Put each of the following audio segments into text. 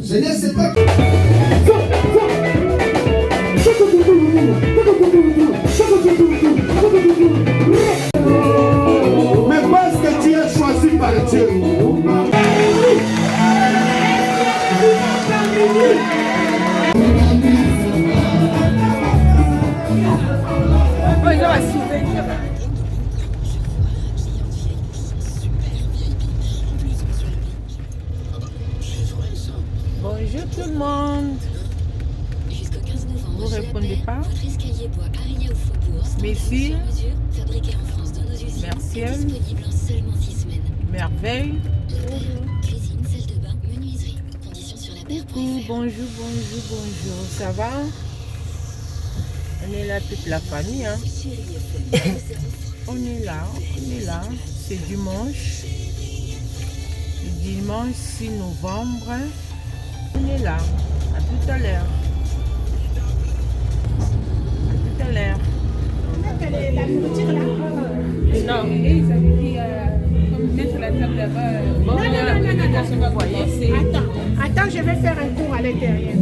Seigneur, c'est pas... Mais parce que tu es choisi par Dieu. Bonjour tout le monde. Jusqu'au 15 novembre, Vous répondez pas? votre escalier bois Aria au Faubourg, Mais standard si. sur mesure, fabriqué en France dans nos usines, Merci. est disponible en seulement 6 semaines. Merveille. La Perle, cuisine, salle de bain, menuiserie. Conditions sur la Coucou, bonjour. Ça va? On est là toute la famille, hein? On est là. C'est dimanche. Le dimanche 6 novembre. On est là. À tout à l'heure. La nourriture là. Non. Mettre la table là-bas. Non. Attends, je vais faire un tour à l'intérieur.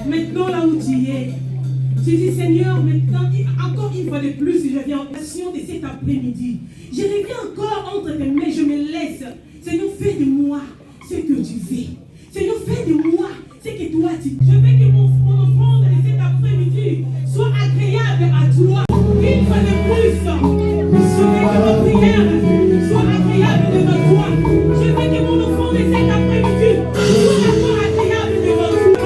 Maintenant là où tu es, tu dis Seigneur, maintenant, encore une fois de plus, je viens en action de cet après-midi. Je reviens encore entre tes mains, je me laisse. Seigneur, fais de moi ce que tu veux. Seigneur, fais de moi ce que toi tu veux. Je veux que mon offrande de cet après-midi soit agréable à toi. Une fois de plus, je veux que ma prière soit agréable devant toi. Je veux que mon offrande de cet après-midi soit encore agréable devant toi.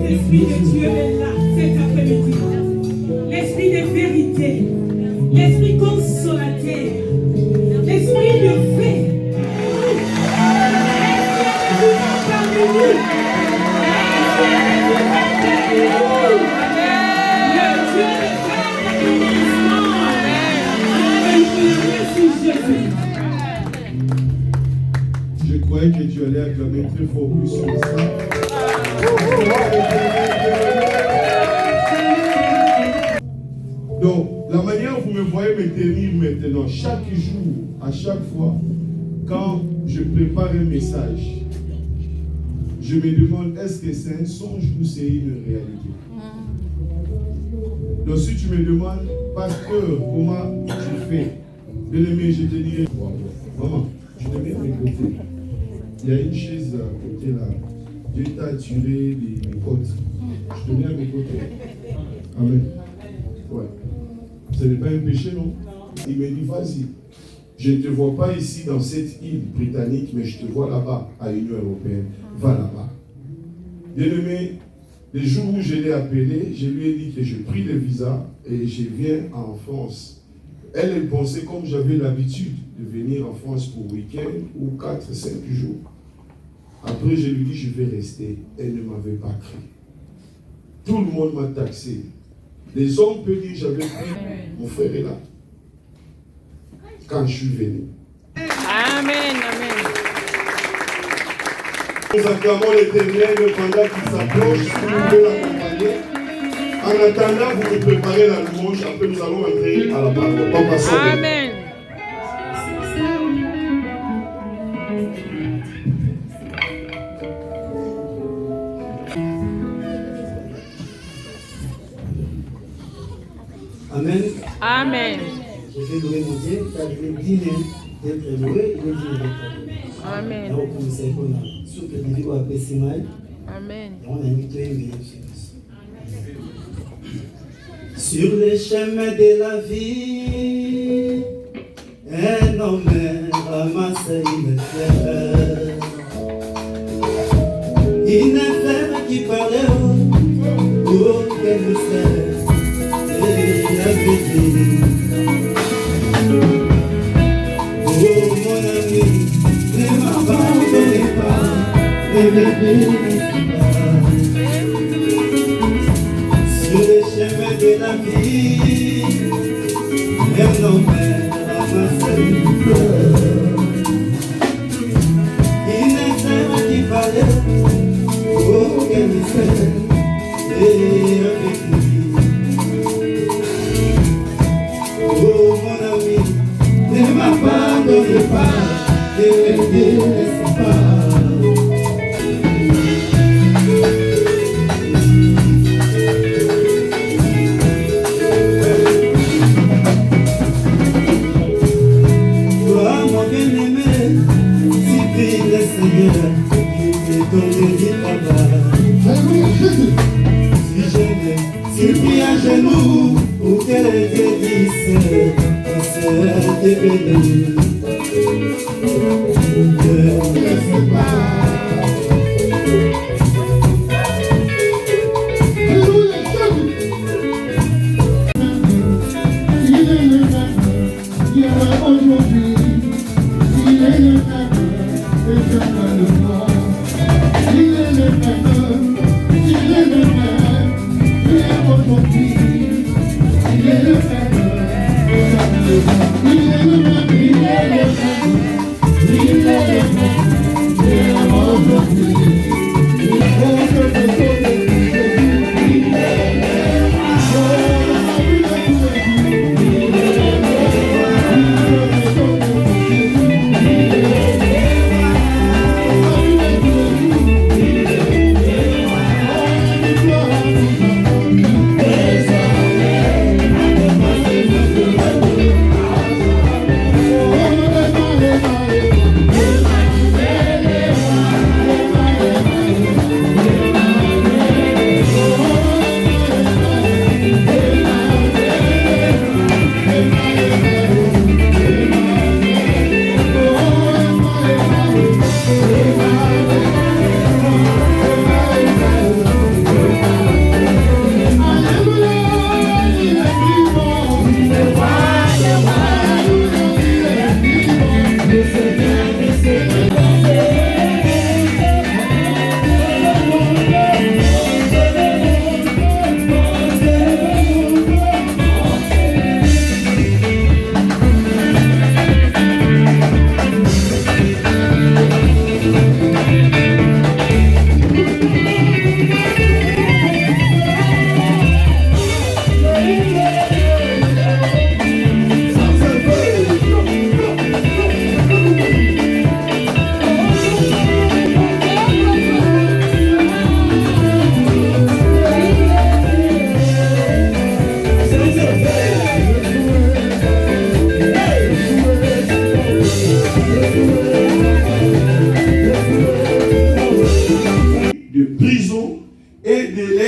L'Esprit de Dieu est là cet après-midi. L'Esprit de vérité, l'Esprit consolateur, l'Esprit de paix. Je croyais que tu allais acclamer très fort plus sur ça. Donc, la manière dont vous me voyez me tenir maintenant, chaque jour, à chaque fois, quand je prépare un message, je me demande est-ce que c'est un songe ou c'est une réalité. Donc, si tu me demandes, pasteur, comment tu fais, bien aimé, je te dirai. Maman, je te mets à mes côtés. Il y a une chaise à côté là. Dieu t'a attiré mes côtes. Je te mets à mes côtés. Amen. Ouais. Ce n'est pas un péché, non? Il me dit, vas-y. Je ne te vois pas ici dans cette île britannique, mais je te vois là-bas, à l'Union européenne. Va là-bas. Bien-aimé, les jours où je l'ai appelé, je lui ai dit que je pris le visa et je viens en France. Elle pensait comme j'avais l'habitude de venir en France pour week-end ou 4-5 jours. Après, je lui ai dit, je vais rester. Elle ne m'avait pas cru. Tout le monde m'a taxé. Les hommes peuvent dire, j'avais pris. Mon frère est là. Quand je suis venu. Amen, amen. Nous acclamons l'Éternel pendant qu'il s'approche, si vous pouvez l'accompagner. En attendant, vous vous préparez la louange, après nous allons entrer à la parole. Papa, Amen. Amen. Amen. Je vais louer mon Dieu, car il est digne d'être loué, il est digne d'être adoré. Amen. Alors, comme vous savez qu'on a souple de vie à Pessimai, Amen. on a mis tout un bien sur les chemins de la vie, un homme ramasse une fleur. Une fleur qui parlait au quel mystère et la vie. Oh mon ami, ne m'abandonnez pas, ne me sur les chemins de la vie, un homme ramasse une fleur. Il est qui parlait, oh quel mystère, et avec lui. Oh mon ami, ne m'abandonne pas, ne me délaisse pas. S'il prie à genoux pour qu'elle guérisse, il sera béni. Ne laisse pas. Il est le même, hier, aujourd'hui, il est le même, éternellement. Il est le même, il est le même, hier, aujourd'hui, il est le même, éternellement. Il est le même, il est le même, il est le même, hier, aujourd'hui, il est le même. Praise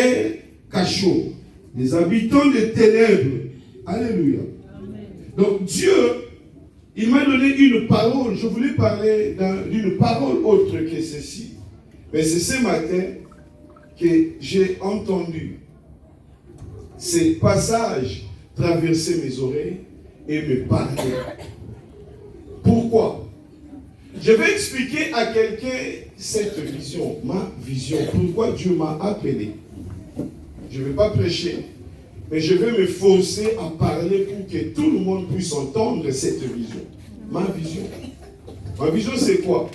terre cachot, les habitants des ténèbres. Alléluia. Donc Dieu, il m'a donné une parole. Je voulais parler d'une parole autre que ceci. Mais c'est ce matin que j'ai entendu ces passages traverser mes oreilles et me parler. Pourquoi? Je vais expliquer à quelqu'un cette vision, ma vision. Pourquoi Dieu m'a appelé. Je ne vais pas prêcher, mais je vais me forcer à parler pour que tout le monde puisse entendre cette vision. Ma vision. Ma vision, c'est quoi?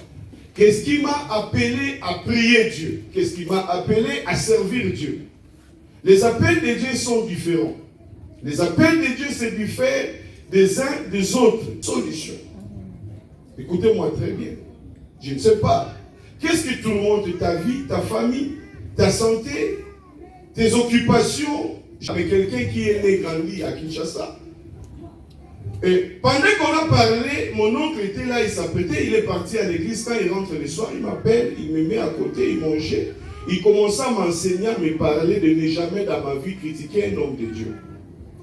Qu'est-ce qui m'a appelé à prier Dieu? Qu'est-ce qui m'a appelé à servir Dieu? Les appels de Dieu sont différents. Les appels de Dieu, c'est différent des uns des autres. Solution. Écoutez-moi très bien. Je ne sais pas. Qu'est-ce qui tourmente ta vie, ta famille, ta santé, tes occupations? J'avais quelqu'un qui est né grandi à Kinshasa. Et pendant qu'on a parlé, mon oncle était là, il s'apprêtait, il est parti à l'église. Quand il rentre le soir, il m'appelle, il me met à côté, il mangeait. Il commençait à m'enseigner, à me parler de ne jamais dans ma vie critiquer un homme de Dieu.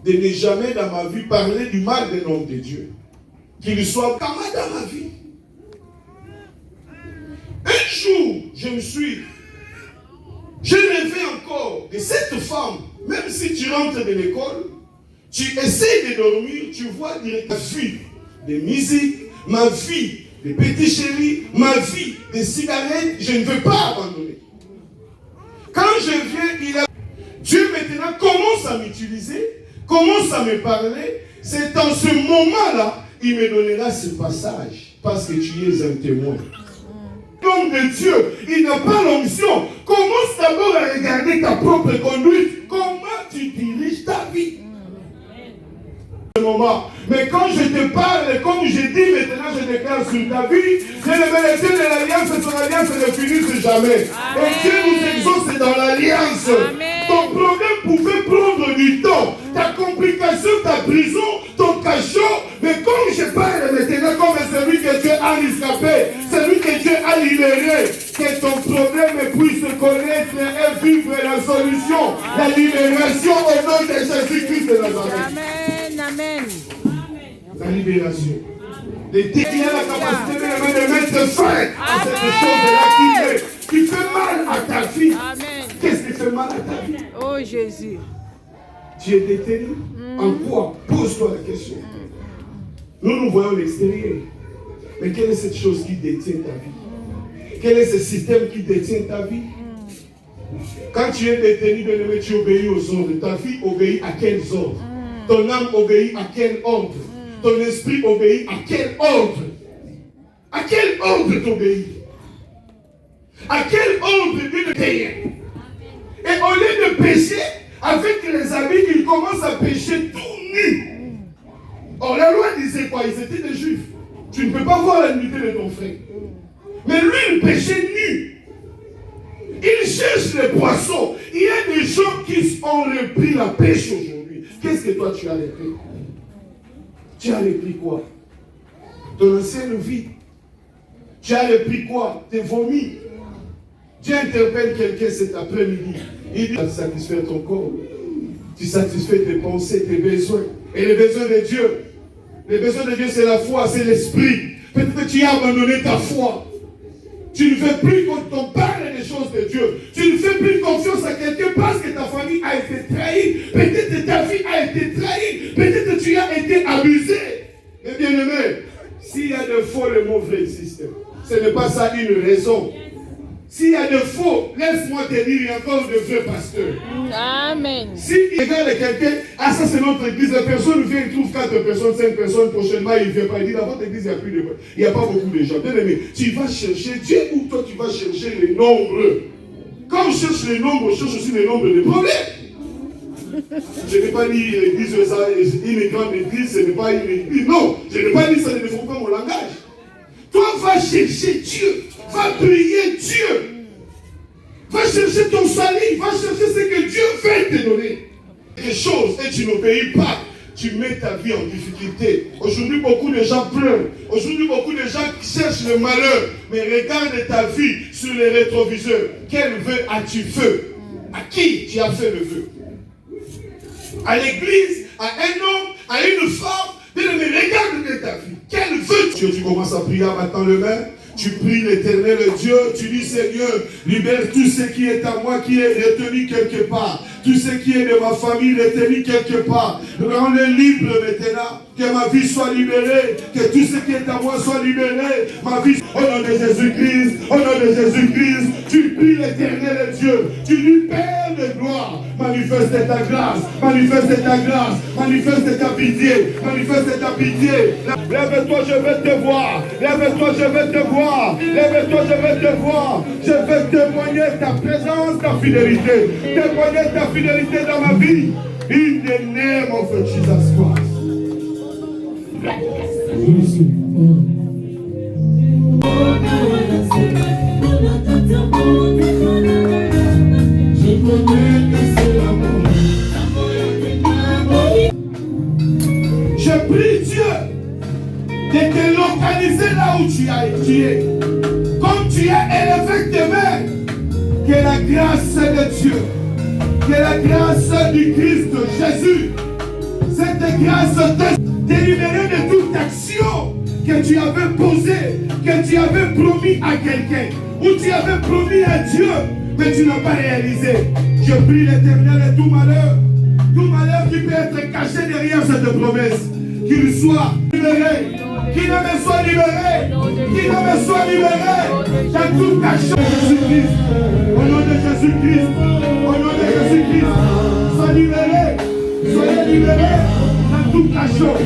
De ne jamais dans ma vie parler du mal d'un homme de Dieu. Qu'il soit camarade dans ma vie. Un jour, j'ai rêvé encore de cette femme. Même si tu rentres de l'école, tu essaies de dormir, tu vois ma vie de musique, ma vie de petits chéris, ma vie de cigarettes, je ne veux pas abandonner. Quand je viens, Dieu maintenant commence à m'utiliser, commence à me parler. C'est en ce moment-là, il me donnera ce passage, parce que tu es un témoin. L'homme de Dieu, il n'a pas l'onction. Commence d'abord à regarder ta propre conduite. Comment tu diriges ta vie? Moment. Mais quand je te parle, comme je dis maintenant, je déclare sur ta vie, que le Dieu de l'alliance et son alliance ne finissent jamais. Amen. Et Dieu nous exauce dans l'alliance. Ton problème pouvait prendre du temps. Ta complication, ta prison, ton cachot. Mais comme je parle maintenant comme celui que Dieu a rescapé, celui que Dieu a libéré, que ton problème puisse connaître et vivre la solution, la libération au nom de Jésus-Christ de Nazareth. Amen, amen. La libération. Les défis a la capacité de mettre fin à cette chose-là qui fait mal à ta vie. Amen. Qu'est-ce qui fait mal à ta vie? Oh Jésus. Tu es détenu. En quoi? Pose-toi la question. Nous voyons l'extérieur. Mais quelle est cette chose qui détient ta vie? Quel est ce système qui détient ta vie? Quand tu es détenu, tu obéis aux ordres. Ta vie obéit à quels ordres? Ton âme obéit à quel ordre? Ton esprit obéit à quel ordre? À quel ordre t'obéis? À quel ordre Dieu te paye? Et au lieu de pécher, avec les amis, ils commencent à pécher tout nus. Or, la loi disait quoi? Ils étaient des juifs. Tu ne peux pas voir la nudité de ton frère. Mais lui, il péchait nu. Il cherche les poissons. Il y a des gens qui ont repris la pêche aujourd'hui. Qu'est-ce que toi tu as repris? Tu as repris quoi? Ton ancienne vie. Tu as repris quoi? Tes vomis. Dieu interpelle quelqu'un cet après-midi. Il dit, tu satisfais ton corps. Tu satisfais tes pensées, tes besoins. Et les besoins de Dieu. Les besoins de Dieu, c'est la foi, c'est l'esprit. Peut-être que tu as abandonné ta foi. Tu ne fais plus qu'on parle des choses de Dieu. Tu ne fais plus confiance à quelqu'un parce que ta famille a été trahie. Peut-être que ta vie a été trahie. Peut-être que tu as été abusé. Et bien aimé, s'il y a de faux, le mot vrai existe. Ce n'est pas ça une raison. S'il y a de faux, laisse-moi te dire, il y a encore de vrais pasteurs. Amen. Si il regarde quelqu'un, ah ça c'est notre église, la personne vient, il trouve 4 personnes, 5 personnes, prochainement il ne vient pas, il dit dans votre église il n'y a pas beaucoup de gens. Bien aimé, tu vas chercher Dieu ou toi tu vas chercher les nombres. Quand on cherche les nombres, on cherche aussi les nombres de problèmes. Je n'ai pas dit l'église, une grande église, ce n'est pas une église. Non, je n'ai pas dit ça, ne défend pas mon langage. Toi va chercher Dieu. Va prier Dieu. Va chercher ton salut. Va chercher ce que Dieu veut te donner. Des choses et tu n'obéis pas. Tu mets ta vie en difficulté. Aujourd'hui, beaucoup de gens pleurent. Aujourd'hui, beaucoup de gens cherchent le malheur. Mais regarde ta vie sur les rétroviseurs. Quel vœu as-tu fait? À qui tu as fait le vœu? À l'église, à un homme, à une femme. Bien-aimé, regarde de ta vie. Quel vœu tu commences à prier maintenant le matin? Tu pries l'Éternel Dieu, tu dis Seigneur, libère tout ce qui est à moi qui est retenu quelque part. Tout ce qui est de ma famille retenu quelque part. Rends-le libre maintenant. Que ma vie soit libérée. Que tout ce qui est à moi soit libéré. Ma vie, au nom de Jésus-Christ, au nom de Jésus-Christ, tu pries l'Éternel Dieu. Tu lui Père de gloire. Manifeste ta grâce. Manifeste ta grâce. Manifeste ta pitié. Manifeste ta pitié. Lève-toi, je vais te voir. Lève-toi, je vais te voir. Lève-toi, je vais te voir. Je vais témoigner ta présence, ta fidélité. Témoigner ta fidélité dans ma vie. In the name of Jesus Christ. Je prie Dieu de te localiser là où tu es. Comme tu es élevé tes mains, que la grâce de Dieu, que la grâce du Christ Jésus, cette grâce te libérer de toute action que tu avais posée, que tu avais promis à quelqu'un, ou tu avais promis à Dieu, mais tu n'as pas réalisé. Je prie l'Éternel et tout malheur qui peut être caché derrière cette promesse, qu'il soit libéré, qu'il ne me soit libéré, qu'il ne me soit libéré dans tout cachot de Jésus-Christ. Au nom de Jésus-Christ, au nom de Jésus-Christ, sois libéré, soyez libérés dans tout cachot.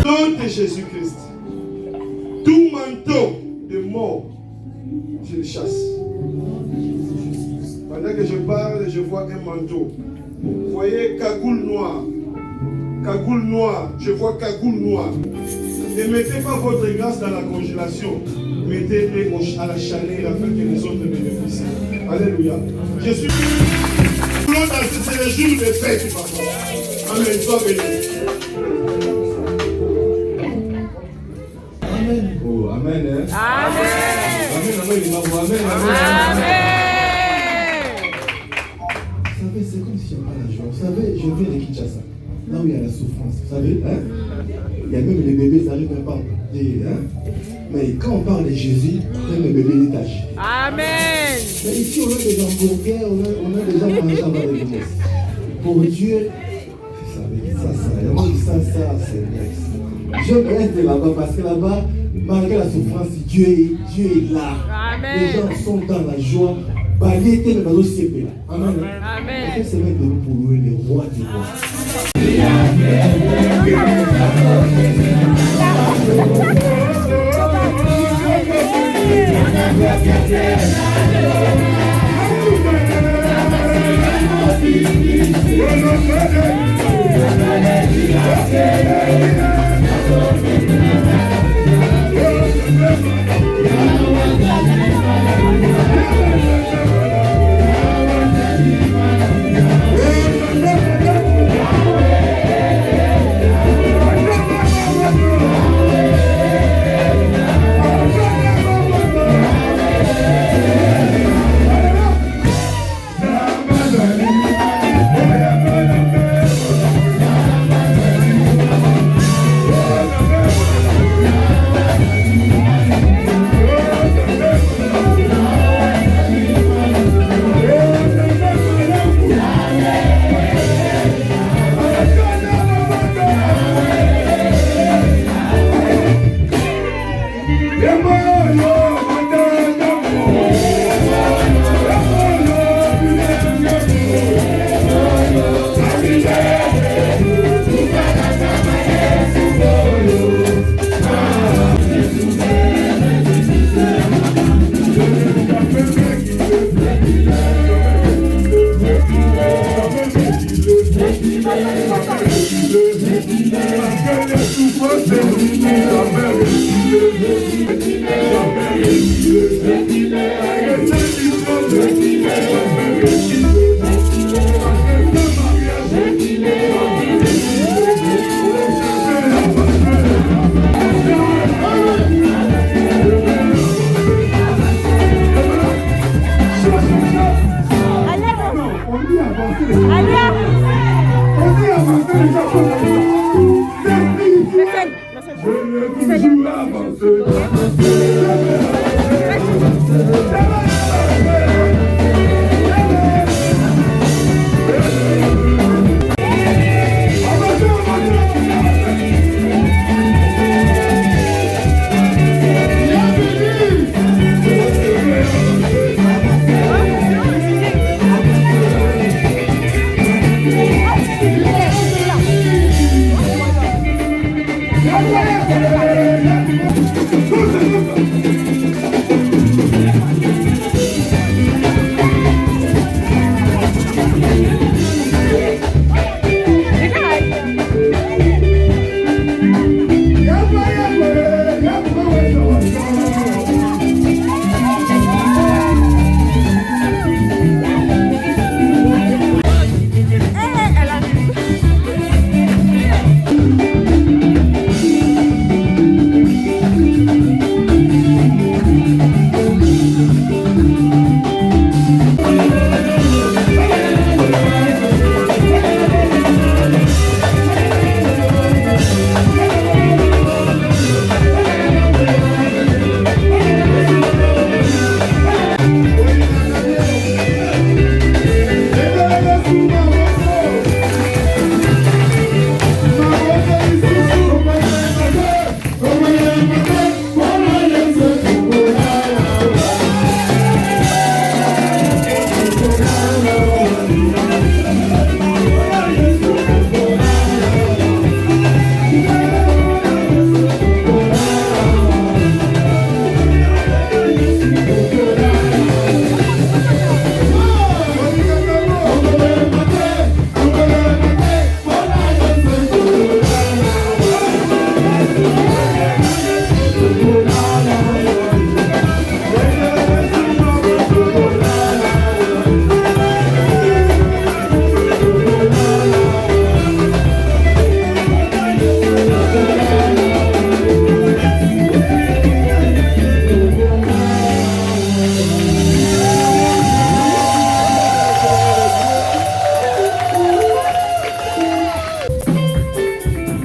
Nom de Jésus-Christ, tout manteau de mort, je le chasse. Pendant que je parle, je vois un manteau. Vous voyez, cagoule noire. Cagoule noire, je vois cagoule noire. Ne mettez pas votre grâce dans la congélation. Mettez-les à la chaleur afin que les autres bénéficient. Alléluia. Je suis. C'est le jour de fête, papa. Amen. Sois béni. Amen. Oh, amen. Hein? Amen. Amen. Amen. Vous savez, c'est comme si on n'a pas la joie. Vous savez, je viens de Kinshasa, là où il y a la souffrance. Vous savez, hein? Il y a même les bébés, ils n'arrivent même pas à porter. Hein? Mais quand on parle de Jésus, même les bébés détachent. Amen. Mais ici, on a des hamburgers, on a des gens mangeant dans les messes. Pour Dieu, ça, c'est next. Je veux être là-bas parce que là-bas, malgré la souffrance, Dieu est là. Amen. Les gens sont dans la joie. Amen. Amen. Amen. C'est même pour louer les rois des rois. Amen.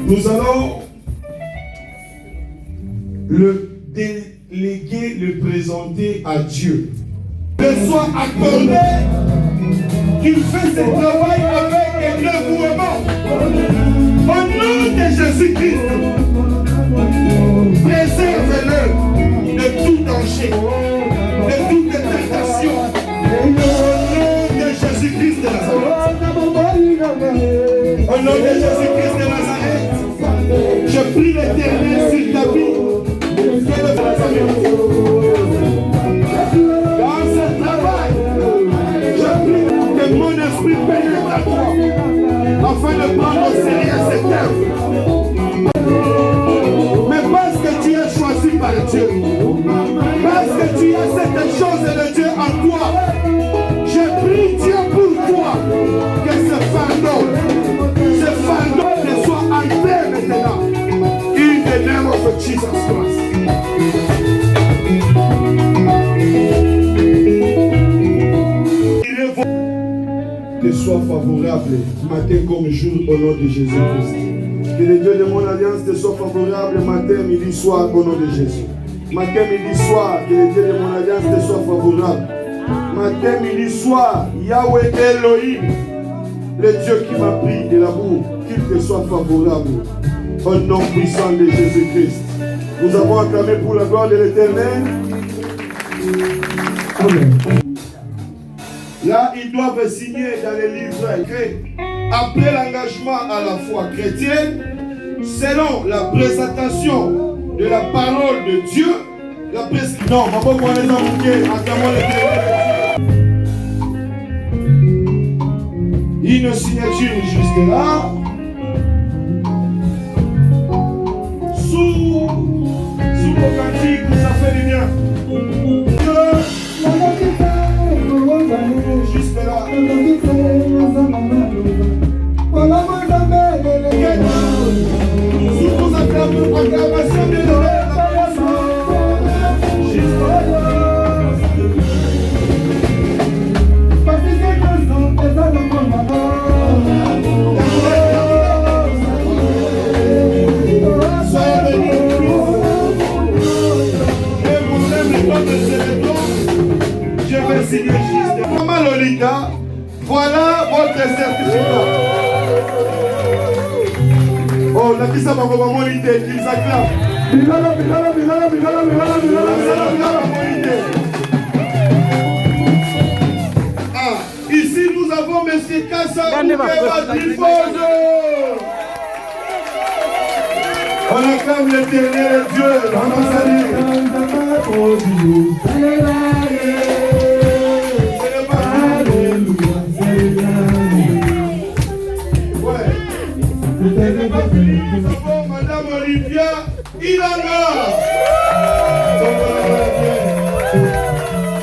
Nous allons le déléguer, le présenter à Dieu. Que soit accordé qu'il fait ce travail avec un dévouement. Au nom de Jésus-Christ, préserve-le de tout danger, de toute tentation. Au nom de Jésus-Christ de Nazareth. Au nom de Jésus-Christ de Nazareth, je prie l'Éternel sur ta vie. Dans ce travail, je prie que mon esprit pénètre à toi, afin de prendre au sérieux cette œuvre. Mais parce que tu es choisi par Dieu, parce que tu as cette chose de Dieu en toi, je prie Dieu pour toi que ce fardeau ne soit enlevé maintenant. In the name of Jesus Christ. Que soit favorable matin comme jour au nom de Jésus-Christ. Que le Dieu de mon alliance te soit favorable matin, midi, soir au nom de Jésus. Matin, midi, soir, que le Dieu de mon alliance te soit favorable. Matin, midi, soir, Yahweh Elohim, le Dieu qui m'a pris de l'amour, qu'il te soit favorable. Au nom puissant de Jésus-Christ. Nous avons acclamé pour la gloire de l'Éternel. Amen. Là, ils doivent signer dans les livres écrits après l'engagement à la foi chrétienne, selon la présentation de la parole de Dieu. Non, on va pas voir les amouqués, acclamons l'Éternel. Une signature jusque-là. Sous le cantique, ça fait du bien. Jusque là. Sous vos acclamations de certificat. Voilà votre certificat. Oh, la qui ça va voir mon idée, ils acclament. Ah, ici nous avons M. Kassa Moukeba Trifose. On acclame l'éternel Dieu. On va saluer. Ouais. Nous avons Madame Olivia Ilana.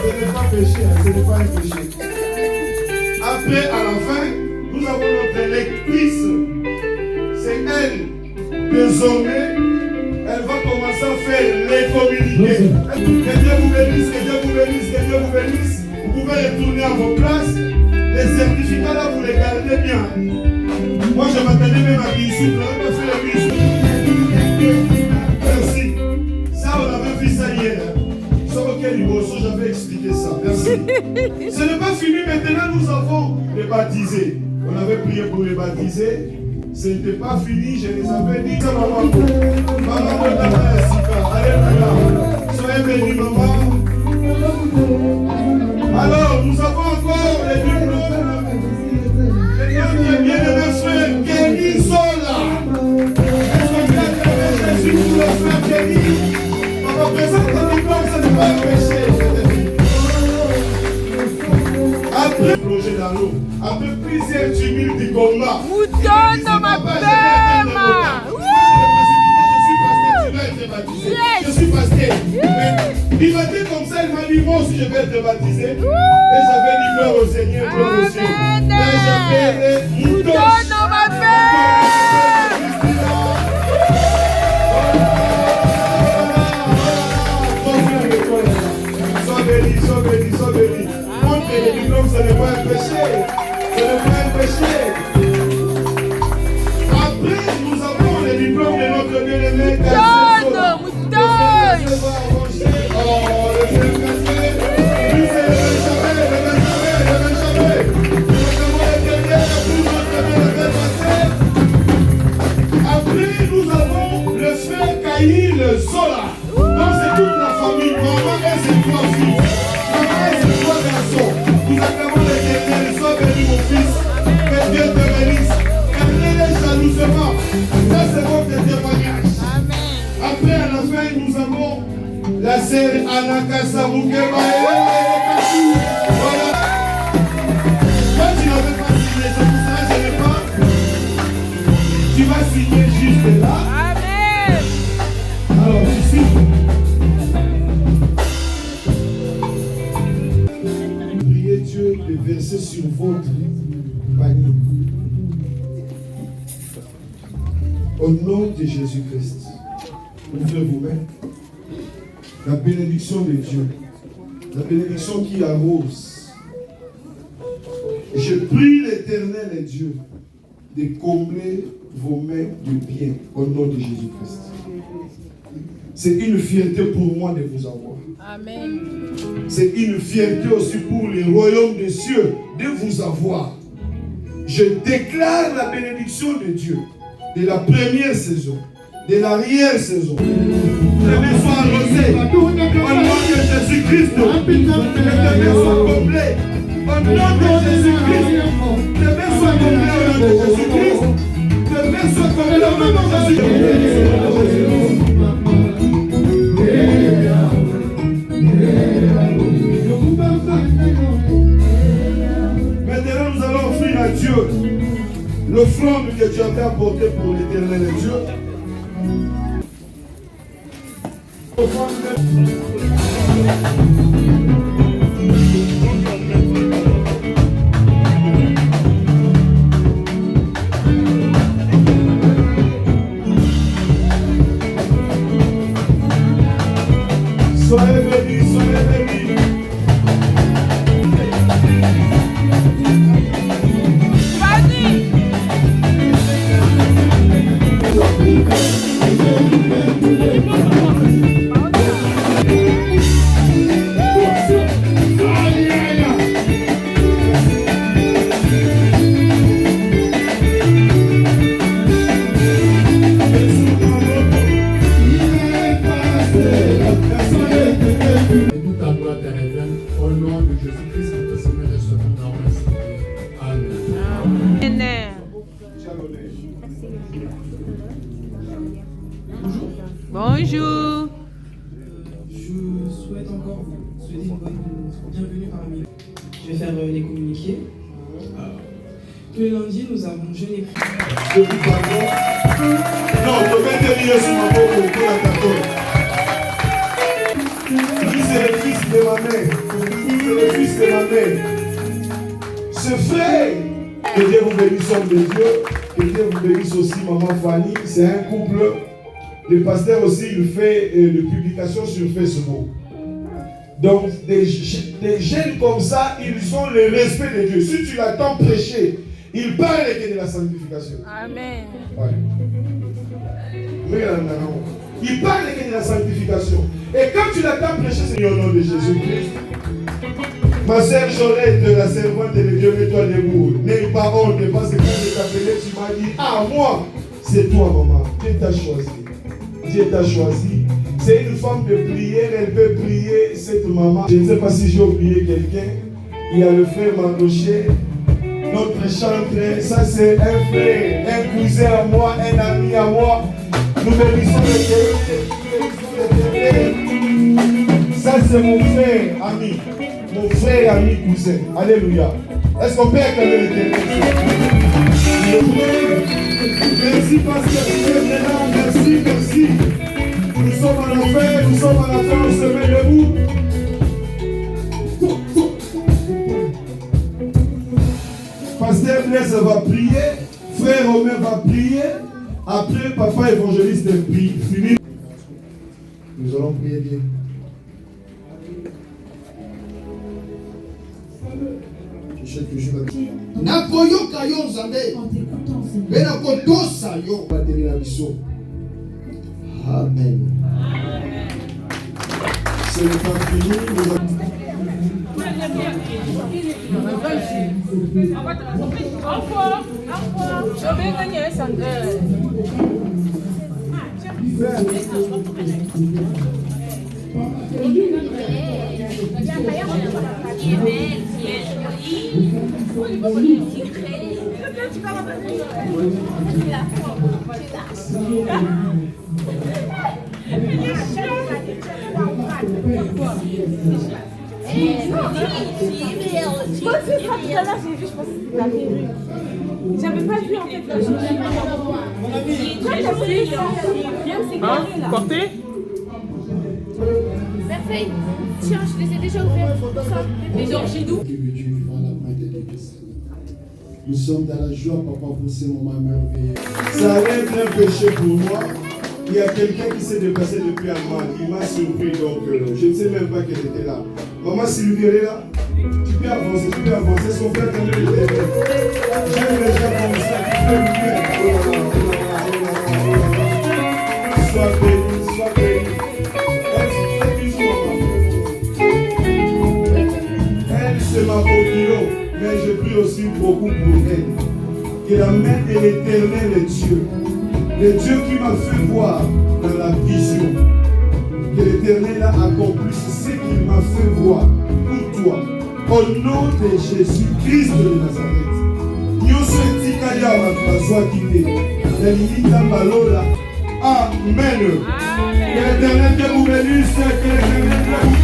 Ce n'est pas péché, ce n'est pas un péché. Après, à la fin, nous avons notre lectrice. C'est elle. Désormais, elle va commencer à faire les communiqués. Que Dieu vous bénisse, que Dieu vous bénisse, que Dieu vous bénisse. Vous pouvez retourner à vos places. Les certificats là, vous les gardez bien. Moi, je m'attendais même à bisous. Vous n'avez pas fait les bisous. Merci. Ça, on avait vu ça hier. Sauf auquel j'avais expliqué ça. Merci. Ce n'est pas fini. Maintenant, nous avons les baptisés. On avait prié pour les baptiser. Ce n'était pas fini, je les avais dit. Maman, alléluia. Soyez bénis, maman. Alors, nous avons encore les diplômes. Notre bien-aimé frère Kenny Sola. Est-ce qu'on peut acclamer Jésus pour le frère Kenny? Papa, présente le diplôme, ce n'est pas un péché. Après, plongé dans l'eau. Après plusieurs tumultes du combat. Moutonne ma femme. Je suis pasteur. Il m'a dit comme ça, il m'a dit moi aussi je vais te baptiser. Et j'avais dit gloire au Seigneur, gloire au ciel. Et j'appelle Moutonne ma femme. Sois béni, sois béni, sois béni. Montre les diplômes, ce n'est pas un péché. Ce n'est pas un péché. Après, nous avons les diplômes de notre bien-aimé Kassé. Après, nous avons le frère Kaïl Sola. Donc, c'est toute la famille. Maman et ses trois fils. Maman et ses trois garçons. Nous acclamons l'éternel. Sois béni, mon fils. Que Dieu te bénisse. Gardez-les jalousement. Ça, c'est votre témoignage. Après, à la fin, nous avons la sœur Anna Kassa Moukeba. Voilà. Toi, tu n'avais pas signé. C'est pour ça que je n'ai pas. Tu vas signer juste là. Amen. Alors, ici. Priez Dieu de verser sur votre panier. Au nom de Jésus-Christ. Ouvrez vous-même. La bénédiction de Dieu. La bénédiction qui arrose. Je prie l'Éternel et Dieu de combler vos mains de bien au nom de Jésus-Christ. C'est une fierté pour moi de vous avoir. Amen. C'est une fierté aussi pour les royaumes des cieux de vous avoir. Je déclare la bénédiction de Dieu de la première saison, de l'arrière-saison. Les mains soient arrosées au nom de Jésus-Christ. Les mains soient comblées au nom de Jésus-Christ. Les mains soient comblées au nom de Jésus-Christ. Les mains soient comblées au nom de Jésus-Christ. Maintenant, nous allons offrir à Dieu l'offrande que tu avais apportée pour l'Éternel Dieu. Soyez bénis, soyez bénis. Vas-y. Bonjour. Je souhaite encore vous souhaiter une bonne bienvenue parmi nous. Je vais faire les communiqués. Tous les lundis, nous avons jeûné et prié. Je vous pardonne. Non, je vais te lire sur ma peau pour la cartonne. Lui, c'est le fils de ma mère. C'est le fils de ma mère. Ce frère, que Dieu vous bénisse, homme de Dieu. Que Dieu vous bénisse aussi, maman Fanny. C'est un couple. Le pasteur aussi, il fait des publications sur Facebook. Donc, des jeunes comme ça, ils ont le respect de Dieu. Si tu l'attends prêcher, il parle de la sanctification. Amen. Ouais. Il parle de la sanctification. Et quand tu l'attends prêcher, c'est au nom de Jésus-Christ. Ma sœur Jolette, la servante de Dieu, mets-toi debout. N'aie pas honte, parce que quand je t'appelais, tu m'as dit, ah, moi, c'est toi, maman. Dieu t'a choisi. Dieu t'a choisi. C'est une femme de prière, elle peut prier, cette maman. Je ne sais pas si j'ai oublié quelqu'un. Il y a le frère Mandoché, notre chanteur. Ça, c'est un frère, un cousin à moi, un ami à moi. Nous bénissons le Ça, c'est mon frère, ami. Mon frère, ami, cousin. Alléluia. Est-ce qu'on peut acclamer l'Éternel? Merci, pasteur. Merci, merci. Nous sommes en affaire, on se met debout. Pasteur Blaise va prier, frère Romain va prier, après papa évangéliste prie. Philippe. Nous allons prier bien. Je sais toujours la vie. Nakoyoka yo nzambe. Bena kotosa yo bateli na biso. Amen. Ce n'est pas fini. J'avais pas vu en fait la chose. Portez. Parfait. Tiens, je les ai déjà ouverts. Les gens chez nous. Nous sommes dans la joie, papa, pour ces moments merveilleux. Ça allait être un péché pour moi. Il y a quelqu'un qui s'est déplacé depuis Allemagne. Il m'a surpris, donc je ne sais même pas qu'elle était là. Maman Sylvie, elle est là. Tu peux avancer, son frère quand même était là. J'aime les gens comme ça, qui peuvent faire. Sois béni, sois béni. Elle, c'est ma population, mais je prie aussi beaucoup pour elle. Que la main de l'Éternel est Dieu. Le Dieu qui m'a fait voir dans la vision. Que l'Éternel a accompli ce qu'il m'a fait voir pour toi. Au nom de Jésus-Christ de Nazareth. Nyonso etikali awa bazwa kite. Elingi Mbalola. Amen. Que l'Éternel te vous bénisse. Que l'Éternel te vous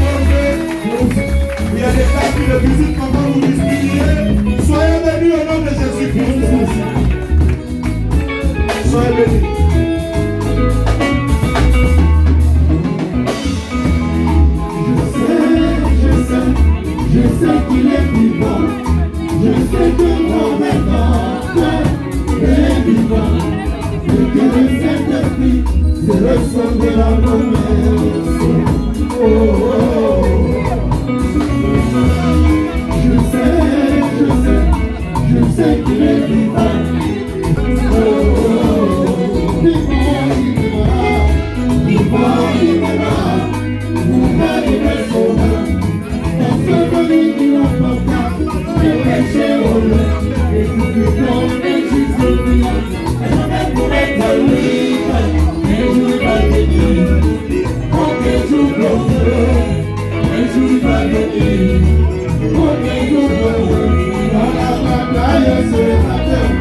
porte. Il y a des cas qui le visitent, comment vous distribuez. Soyez bénis au nom de Jésus-Christ. Soyez bénis. Je sais qu'il est vivant. Je sais que mon Rédempteur est vivant. Et que le Saint-Esprit, c'est le son de la promesse. Oh, oh, oh. Je sais qu'il est vivant. Oh, oh, oh. Vivant, il est là. Vivant, il est sauveur. Parce que celui qui n'a pas peur, le péché au lieu. Et tout ce qu'on fait jusqu'au bout. Et on est pour être libre. Et je vais venir. On est tout pour eux. Et je vais venir. On est tout pour eux. Dans la bataille, c'est la terre.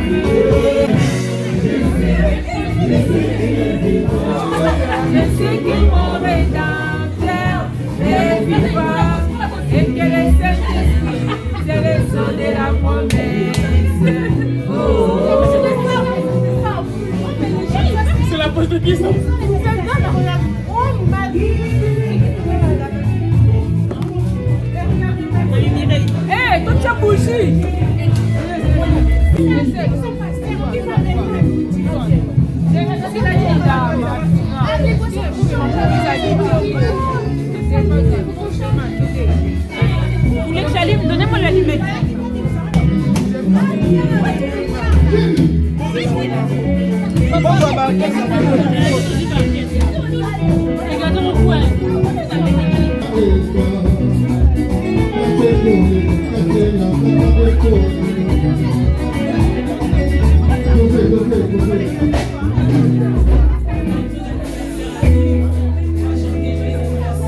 Je sais qu'il est vivant. Je sais qu'il est ta promesse. C'est la pose de pied, ça. Hé, toi tu as bougé. Vous voulez que j'allume? Donnez-moi l'allumette. Regardez mon coin.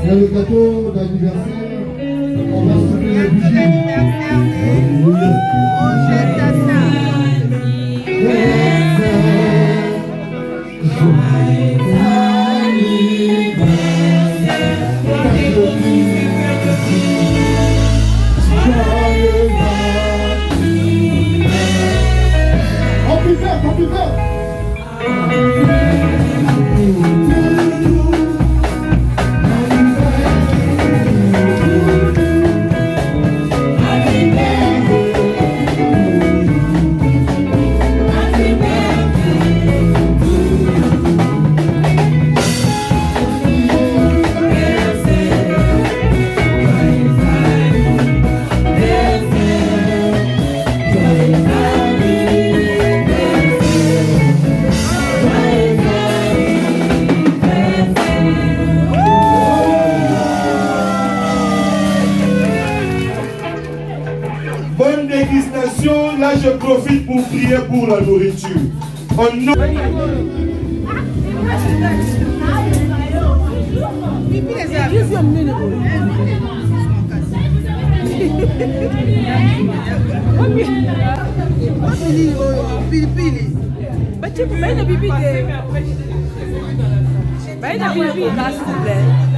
Il y a le gâteau d'anniversaire. On va soulever les bougies. Bonne dégustation, là je profite pour prier pour la nourriture. Au nom...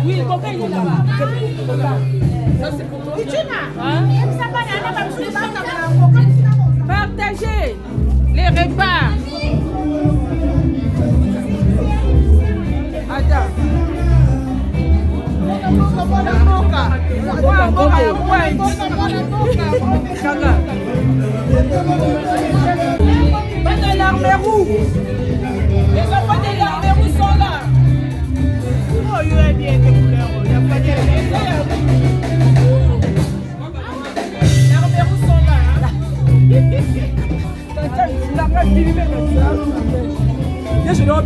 Oui, le copain il est là-bas. Ça c'est pour toi. Partagez les repas. Attends. Pas de l'armée rouge. Les enfants de l'armée rouge sont là. Oh, il y a bien des couleurs. Il n'y a pas de l'armée rouge sont là. Je dois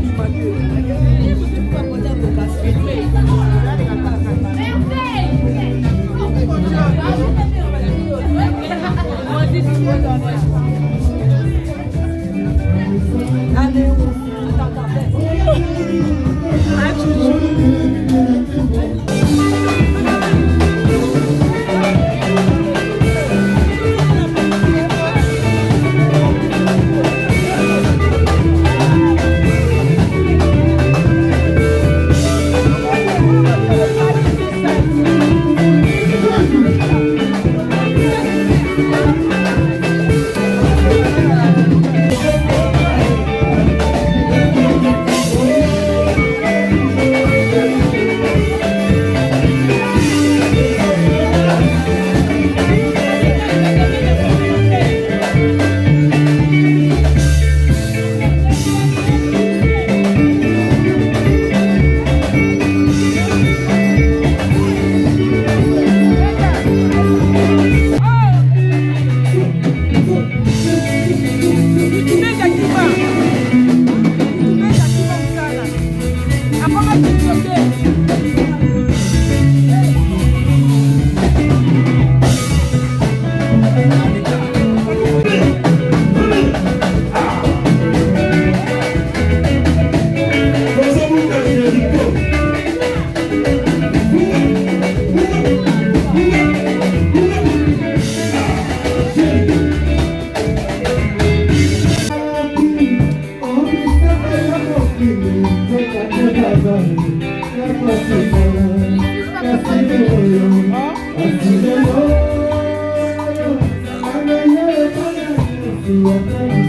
Hey!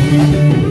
Merci.